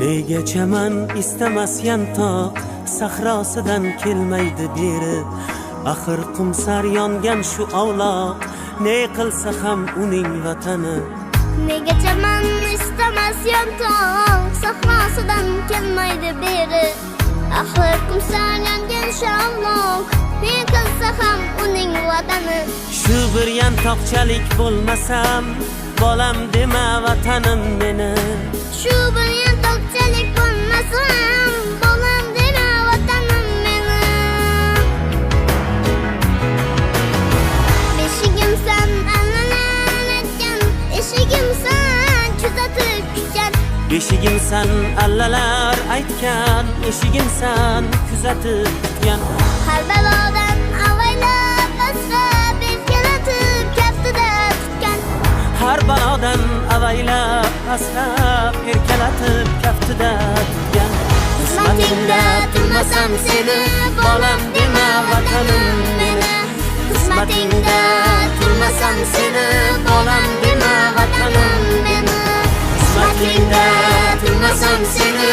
Negacha men istamas yantoq sahrosidan kelmaydi beri. Axir qumsar yongan shu ovloq, ne qilsa ham uning vatani. Negacha men istamas yantoq sahrosidan kelmaydi beri. Axir qumsar yongan shu ovloq, ne qilsa ham uning vatani. Shu bir yantoqchalik bo'lmasam, bolam dema vatanim meni. Shu bir yantoqchalik bo'lmasam, bolam dema vatanim meni. Beshigimsan allalar aytgan, eshigimsan kuzatib kutgan. Beshigimsan allalar aytgan, eshigimsan kuzatib kutgan. Har balodan avaylab asrab erkalatib kaftida tutgan. Har balodan avaylab asrab erkalatib kaftida tutgan. Qismatingda turmasam seni, bolam dema vatanim meni. Qismatingda turmasam seni, bolam dema vatanim meni. Qismatingda turmasam seni,